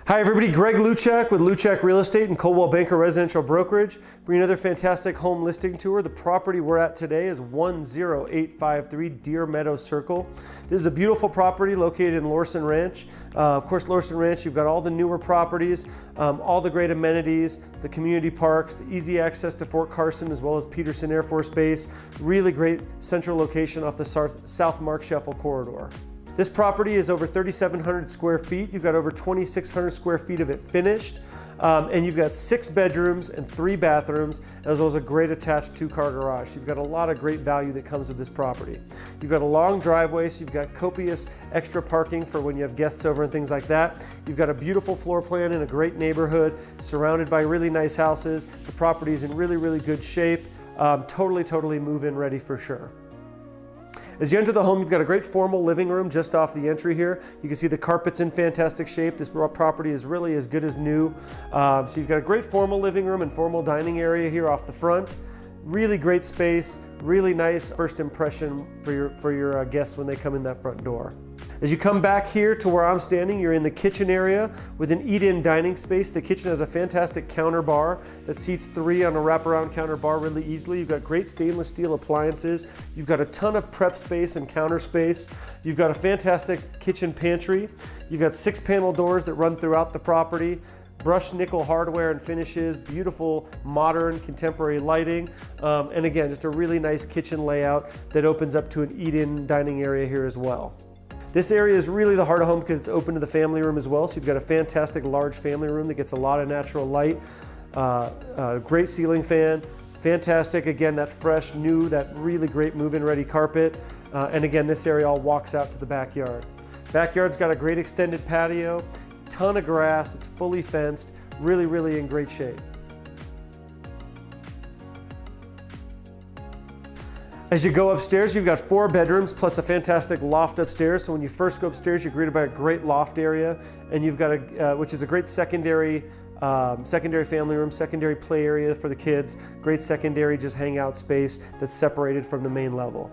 Hi everybody, Greg Luczak with Luczak Real Estate and Coldwell Banker Residential Brokerage. Bringing another fantastic home listing tour. The property we're at today is 10853 Deer Meadow Cir. This is a beautiful property located in Lorson Ranch. Of course, Lorson Ranch, you've got all the newer properties, all the great amenities, the community parks, the easy access to Fort Carson as well as Peterson Air Force Base. Really great central location off the South Mark Shuffle corridor. This property is over 3,700 square feet. You've got over 2,600 square feet of it finished. And you've got 6 bedrooms and 3 bathrooms, as well as a great attached 2-car garage. So you've got a lot of great value that comes with this property. You've got a long driveway, so you've got copious extra parking for when you have guests over and things like that. You've got a beautiful floor plan in a great neighborhood, surrounded by really nice houses. The property is in really, really good shape. Totally move-in ready for sure. As you enter the home, you've got a great formal living room just off the entry here. You can see the carpet's in fantastic shape. This property is really as good as new. So you've got a great formal living room and formal dining area here off the front. Really great space, really nice first impression for your guests when they come in that front door. As you come back here to where I'm standing, you're in the kitchen area with an eat-in dining space. The kitchen has a fantastic counter bar that seats 3 on a wraparound counter bar really easily. You've got great stainless steel appliances. You've got a ton of prep space and counter space. You've got a fantastic kitchen pantry. You've got 6 panel doors that run throughout the property. Brushed nickel hardware and finishes, beautiful modern contemporary lighting, and again, just a really nice kitchen layout that opens up to an eat-in dining area here as well. This area is really the heart of home because it's open to the family room as well. So you've got a fantastic large family room that gets a lot of natural light, great ceiling fan, fantastic, again, that fresh, new, that really great move-in ready carpet. And again, this area all walks out to the backyard. Backyard's got a great extended patio, ton of grass, it's fully fenced, really in great shape. As you go upstairs, you've got 4 bedrooms plus a fantastic loft upstairs. So when you first go upstairs, you're greeted by a great loft area, and you've got which is a great secondary family room, secondary play area for the kids, great secondary just hangout space that's separated from the main level.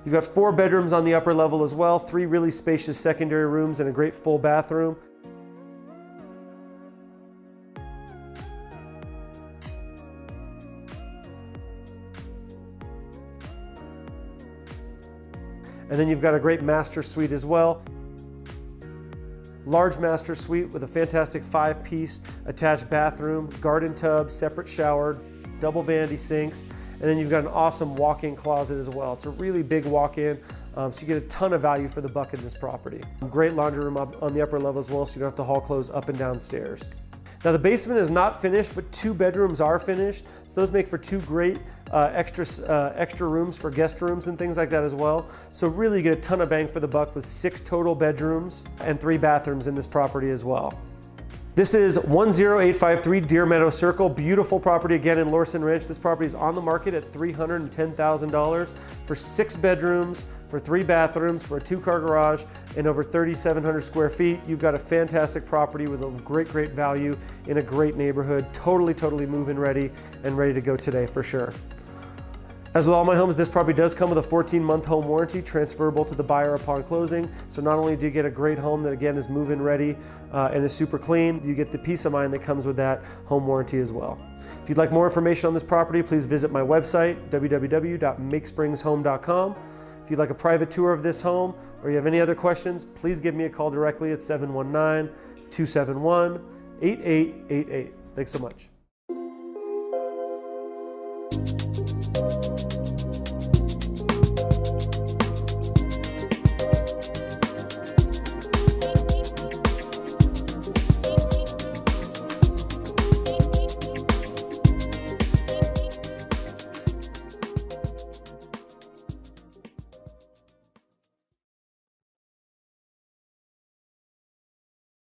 You've got 4 bedrooms on the upper level as well, 3 really spacious secondary rooms and a great full bathroom. And then you've got a great master suite as well. Large master suite with a fantastic 5-piece attached bathroom, garden tub, separate shower, double vanity sinks, and then you've got an awesome walk-in closet as well. It's a really big walk-in, so you get a ton of value for the buck in this property. Great laundry room up on the upper level as well, so you don't have to haul clothes up and down stairs. Now the basement is not finished, but 2 bedrooms are finished. So those make for 2 great extra rooms for guest rooms and things like that as well. So really you get a ton of bang for the buck with 6 total bedrooms and 3 bathrooms in this property as well. This is 10853 Deer Meadow Cir. Beautiful property again in Lorson Ranch. This property is on the market at $310,000 for 6 bedrooms, for 3 bathrooms, for a 2-car garage, and over 3,700 square feet. You've got a fantastic property with a great value in a great neighborhood. Totally move-in ready and ready to go today for sure. As with all my homes, this property does come with a 14-month home warranty transferable to the buyer upon closing. So not only do you get a great home that again is move-in ready and is super clean, you get the peace of mind that comes with that home warranty as well. If you'd like more information on this property, please visit my website, www.makespringshome.com. If you'd like a private tour of this home or you have any other questions, please give me a call directly at 719-271-8888. Thanks so much.